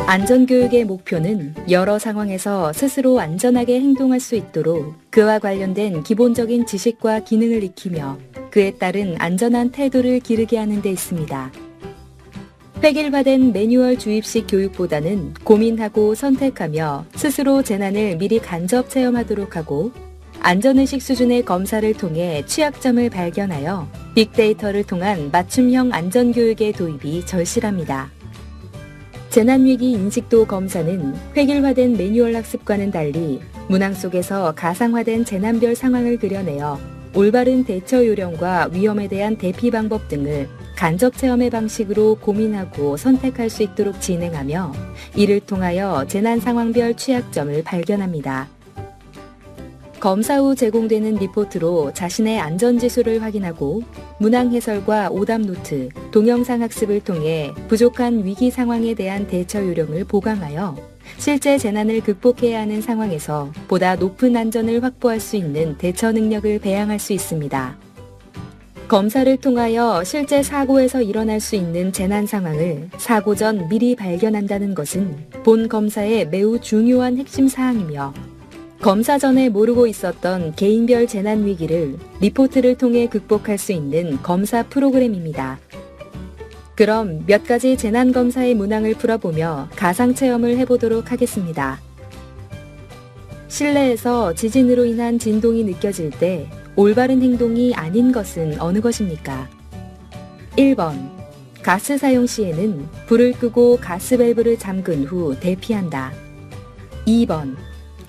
안전교육의 목표는 여러 상황에서 스스로 안전하게 행동할 수 있도록 그와 관련된 기본적인 지식과 기능을 익히며 그에 따른 안전한 태도를 기르게 하는 데 있습니다. 획일화된 매뉴얼 주입식 교육보다는 고민하고 선택하며 스스로 재난을 미리 간접 체험하도록 하고 안전의식 수준의 검사를 통해 취약점을 발견하여 빅데이터를 통한 맞춤형 안전교육의 도입이 절실합니다. 재난위기 인식도 검사는 획일화된 매뉴얼 학습과는 달리 문항 속에서 가상화된 재난별 상황을 그려내어 올바른 대처 요령과 위험에 대한 대피 방법 등을 간접 체험의 방식으로 고민하고 선택할 수 있도록 진행하며 이를 통하여 재난 상황별 취약점을 발견합니다. 검사 후 제공되는 리포트로 자신의 안전지수를 확인하고 문항 해설과 오답 노트, 동영상 학습을 통해 부족한 위기 상황에 대한 대처 요령을 보강하여 실제 재난을 극복해야 하는 상황에서 보다 높은 안전을 확보할 수 있는 대처 능력을 배양할 수 있습니다. 검사를 통하여 실제 사고에서 일어날 수 있는 재난 상황을 사고 전 미리 발견한다는 것은 본 검사의 매우 중요한 핵심 사항이며 검사 전에 모르고 있었던 개인별 재난 위기를 리포트를 통해 극복할 수 있는 검사 프로그램입니다. 그럼 몇 가지 재난 검사의 문항을 풀어보며 가상 체험을 해보도록 하겠습니다. 실내에서 지진으로 인한 진동이 느껴질 때 올바른 행동이 아닌 것은 어느 것입니까? 1번. 가스 사용 시에는 불을 끄고 가스 밸브를 잠근 후 대피한다. 2번.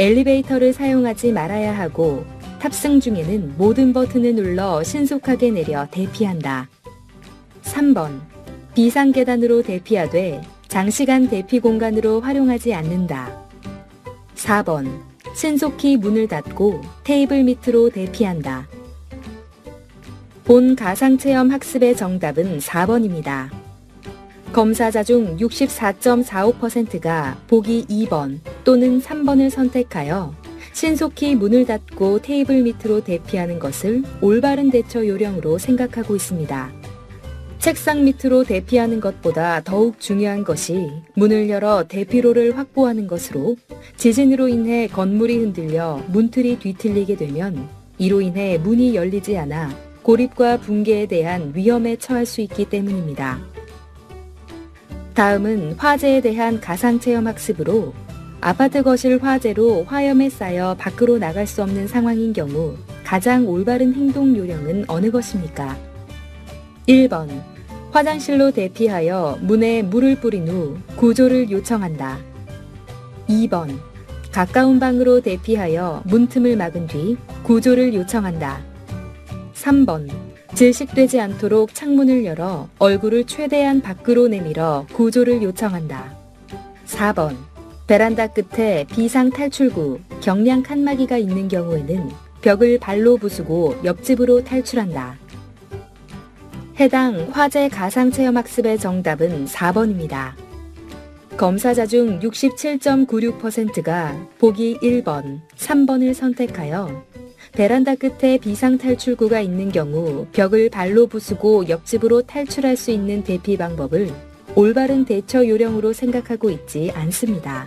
엘리베이터를 사용하지 말아야 하고 탑승 중에는 모든 버튼을 눌러 신속하게 내려 대피한다. 3번. 비상계단으로 대피하되 장시간 대피 공간으로 활용하지 않는다. 4번. 신속히 문을 닫고 테이블 밑으로 대피한다. 본 가상체험 학습의 정답은 4번입니다. 검사자 중 64.45%가 보기 2번 또는 3번을 선택하여 신속히 문을 닫고 테이블 밑으로 대피하는 것을 올바른 대처 요령으로 생각하고 있습니다. 책상 밑으로 대피하는 것보다 더욱 중요한 것이 문을 열어 대피로를 확보하는 것으로 지진으로 인해 건물이 흔들려 문틀이 뒤틀리게 되면 이로 인해 문이 열리지 않아 고립과 붕괴에 대한 위험에 처할 수 있기 때문입니다. 다음은 화재에 대한 가상체험 학습으로 아파트 거실 화재로 화염에 쌓여 밖으로 나갈 수 없는 상황인 경우 가장 올바른 행동 요령은 어느 것입니까? 1번. 화장실로 대피하여 문에 물을 뿌린 후 구조를 요청한다. 2번. 가까운 방으로 대피하여 문틈을 막은 뒤 구조를 요청한다. 3번. 질식되지 않도록 창문을 열어 얼굴을 최대한 밖으로 내밀어 구조를 요청한다. 4번. 베란다 끝에 비상 탈출구, 경량 칸막이가 있는 경우에는 벽을 발로 부수고 옆집으로 탈출한다. 해당 화재 가상체험 학습의 정답은 4번입니다. 검사자 중 67.96%가 보기 1번, 3번을 선택하여 베란다 끝에 비상탈출구가 있는 경우 벽을 발로 부수고 옆집으로 탈출할 수 있는 대피 방법을 올바른 대처 요령으로 생각하고 있지 않습니다.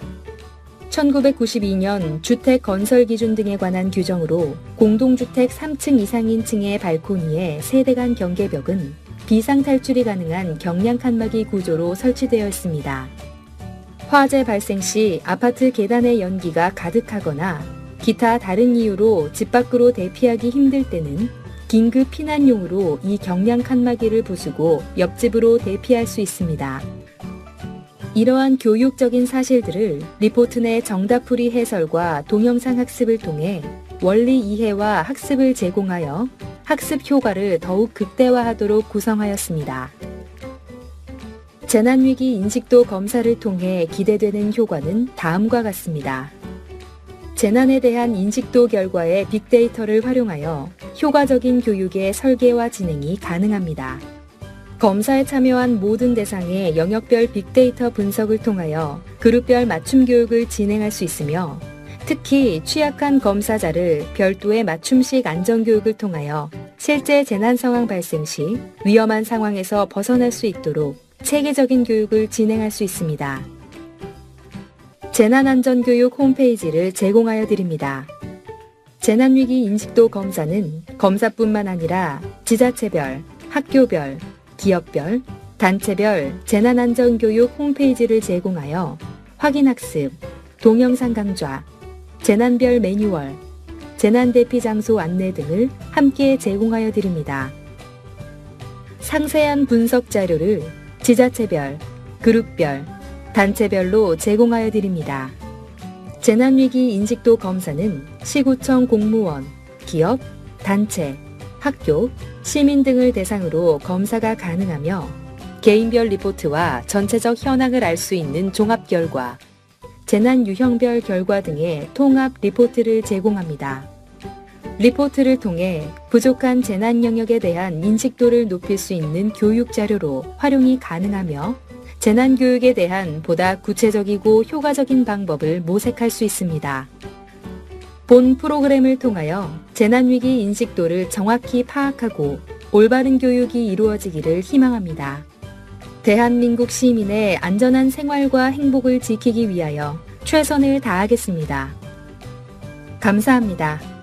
1992년 주택 건설 기준 등에 관한 규정으로 공동주택 3층 이상인 층의 발코니에 세대 간 경계벽은 비상탈출이 가능한 경량 칸막이 구조로 설치되어 있습니다. 화재 발생 시 아파트 계단에 연기가 가득하거나 기타 다른 이유로 집 밖으로 대피하기 힘들 때는 긴급 피난용으로 이 경량 칸막이를 부수고 옆집으로 대피할 수 있습니다. 이러한 교육적인 사실들을 리포트 내 정답풀이 해설과 동영상 학습을 통해 원리 이해와 학습을 제공하여 학습 효과를 더욱 극대화하도록 구성하였습니다. 재난위기 인식도 검사를 통해 기대되는 효과는 다음과 같습니다. 재난에 대한 인식도 결과의 빅데이터를 활용하여 효과적인 교육의 설계와 진행이 가능합니다. 검사에 참여한 모든 대상의 영역별 빅데이터 분석을 통하여 그룹별 맞춤 교육을 진행할 수 있으며 특히 취약한 검사자를 별도의 맞춤식 안전교육을 통하여 실제 재난 상황 발생 시 위험한 상황에서 벗어날 수 있도록 체계적인 교육을 진행할 수 있습니다. 재난안전교육 홈페이지를 제공하여 드립니다. 재난위기 인식도 검사는 검사뿐만 아니라 지자체별, 학교별, 기업별, 단체별 재난안전교육 홈페이지를 제공하여 확인학습, 동영상 강좌, 재난별 매뉴얼, 재난대피 장소 안내 등을 함께 제공하여 드립니다. 상세한 분석 자료를 지자체별, 그룹별, 단체별로 제공하여 드립니다. 재난위기 인식도 검사는 시구청 공무원, 기업, 단체, 학교, 시민 등을 대상으로 검사가 가능하며 개인별 리포트와 전체적 현황을 알 수 있는 종합 결과, 재난 유형별 결과 등의 통합 리포트를 제공합니다. 리포트를 통해 부족한 재난 영역에 대한 인식도를 높일 수 있는 교육 자료로 활용이 가능하며 재난교육에 대한 보다 구체적이고 효과적인 방법을 모색할 수 있습니다. 본 프로그램을 통하여 재난위기 인식도를 정확히 파악하고 올바른 교육이 이루어지기를 희망합니다. 대한민국 시민의 안전한 생활과 행복을 지키기 위하여 최선을 다하겠습니다. 감사합니다.